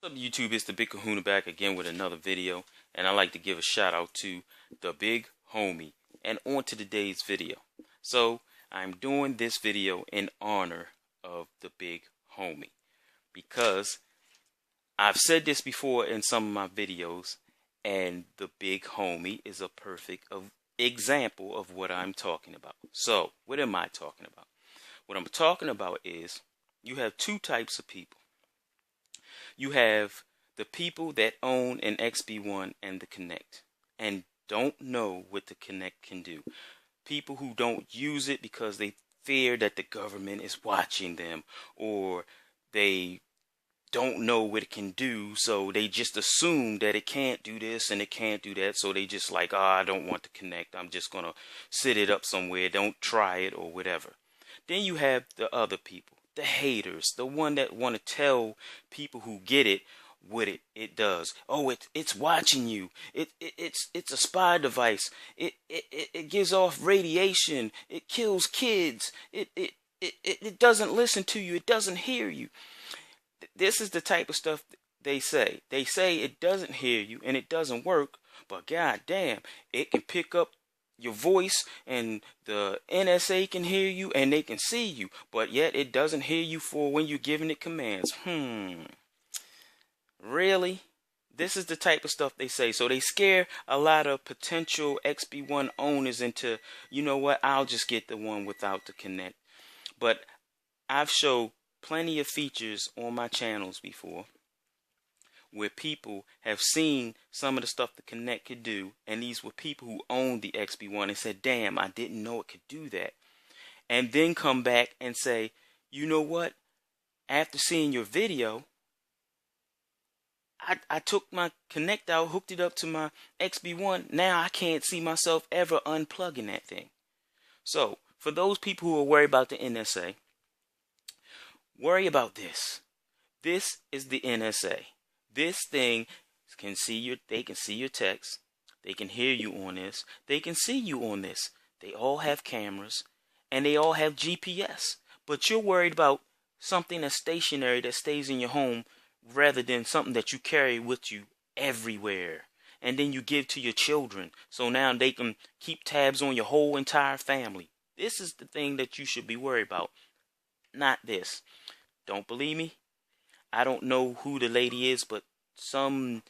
What's up, YouTube? It's the Big Kahuna back again with another video, and I'd like to give a shout out to the big homie. And on to today's video. So I'm doing this video in honor of the big homie because I've said this before in some of my videos, and the big homie is a perfect example of what I'm talking about. So what am I talking about? What I'm talking about is you have two types of people. You have the people that own an XB1 and the Kinect and don't know what the Kinect can do. People who don't use it because they fear that the government is watching them, or they don't know what it can do, so they just assume that it can't do this and it can't do that, so they just like, I don't want to Kinect, I'm just gonna sit it up somewhere, don't try it or whatever. Then you have the other people, the haters, the one that want to tell people who get it what it does. Oh, it's watching you. It's a spy device. It gives off radiation. It kills kids. It doesn't listen to you. It doesn't hear you. This is the type of stuff they say. They say it doesn't hear you and it doesn't work, but god damn, it can pick up your voice and the NSA can hear you and they can see you, but yet it doesn't hear you for when you're giving it commands. Really? This is the type of stuff they say. So they scare a lot of potential XB1 owners into, you know what, I'll just get the one without the Kinect. But I've showed plenty of features on my channels before where people have seen some of the stuff the Kinect could do, and these were people who owned the XB1 and said, damn, I didn't know it could do that. And then come back and say, you know what, after seeing your video, I took my Kinect out, hooked it up to my XB1, now I can't see myself ever unplugging that thing. So, for those people who are worried about the NSA, worry about this. This is the NSA. This thing can see they can see your text. They can hear you on this. They can see you on this. They all have cameras and they all have GPS. But you're worried about something that's stationary that stays in your home rather than something that you carry with you everywhere. And then you give to your children. So now they can keep tabs on your whole entire family. This is the thing that you should be worried about. Not this. Don't believe me? I don't know who the lady is, but some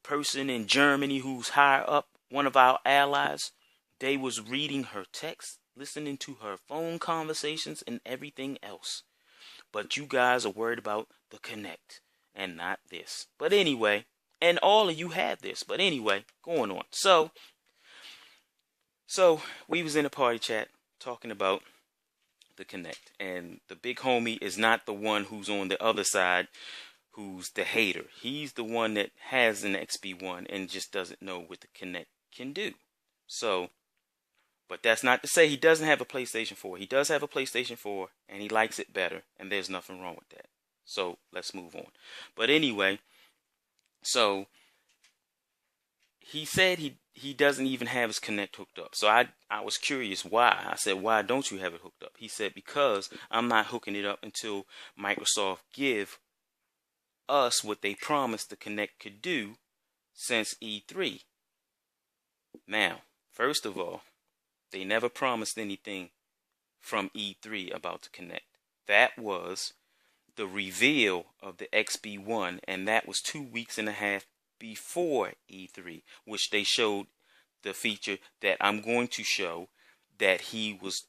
person in Germany who's higher up, one of our allies, they was reading her text, listening to her phone conversations and everything else. But you guys are worried about the Kinect and not this. But anyway, and all of you have this. But anyway, going on. So we was in a party chat talking about the Kinect, and the big homie is not the one who's on the other side, who's the hater. He's the one that has an XB1 and just doesn't know what the Kinect can do. So, but that's not to say he doesn't have a PlayStation 4. He does have a PlayStation 4 and he likes it better, and there's nothing wrong with that. So let's move on. But anyway, so he said he doesn't even have his Kinect hooked up. So I was curious why. I said, why don't you have it hooked up? He said, because I'm not hooking it up until Microsoft give us what they promised the Kinect could do since E3. Now, first of all, they never promised anything from E3 about the Kinect. That was the reveal of the XB1, and that was 2.5 weeks before E3, which they showed the feature that I'm going to show that he was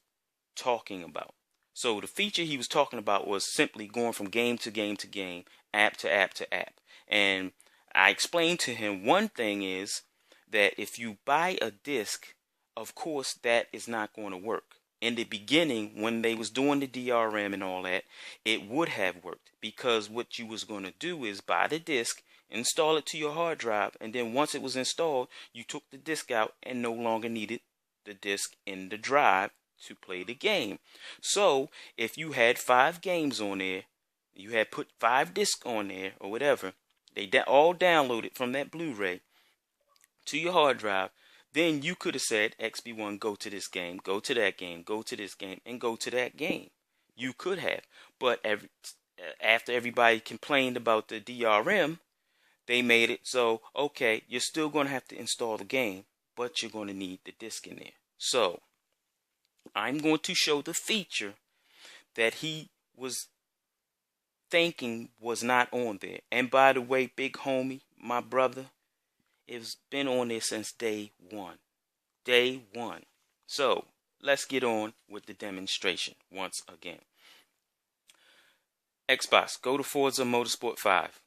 talking about. So the feature he was talking about was simply going from game to game to game, app to app to app. And I explained to him one thing is that if you buy a disc, of course that is not going to work. In the beginning, when they was doing the DRM and all that, it would have worked, because what you was going to do is buy the disc, install it to your hard drive, and then once it was installed, you took the disc out and no longer needed the disc in the drive to play the game. So if you had 5 games on there, you had put 5 discs on there or whatever, they all downloaded from that Blu-ray to your hard drive. Then you could have said, XB1, go to this game, go to that game, go to this game, and go to that game. You could have. But after everybody complained about the DRM, they made it so, okay, you're still going to have to install the game, but you're going to need the disc in there. So I'm going to show the feature that he was thinking was not on there. And by the way, big homie, my brother, it's been on there since day one. Day one. So let's get on with the demonstration once again. Xbox, go to Forza Motorsport 5.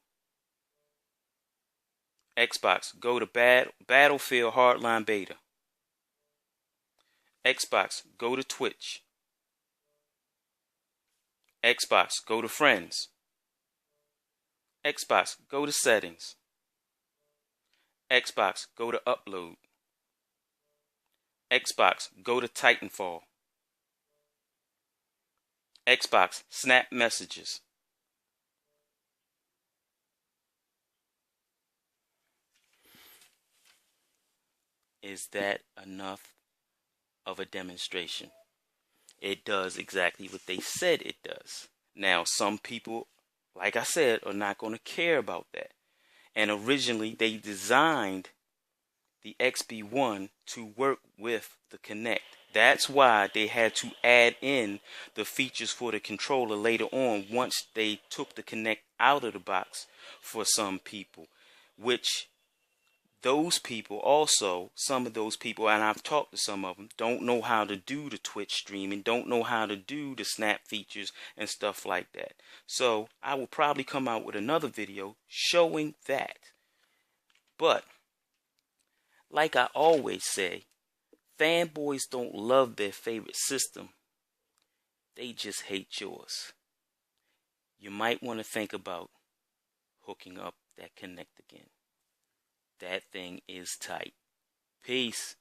Xbox, go to Battlefield Hardline Beta. Xbox, go to Twitch. Xbox, go to Friends. Xbox, go to Settings. Xbox, go to Upload. Xbox, go to Titanfall. Xbox, Snap Messages. Is that enough of a demonstration? It does exactly what they said it does. Now, some people, like I said, are not going to care about that. And originally, they designed the XB1 to work with the Kinect. That's why they had to add in the features for the controller later on once they took the Kinect out of the box for some people, which those people also, some of those people, and I've talked to some of them, don't know how to do the Twitch streaming, don't know how to do the snap features and stuff like that. So I will probably come out with another video showing that. But like I always say, fanboys don't love their favorite system. They just hate yours. You might want to think about hooking up that Kinect again. That thing is tight. Peace.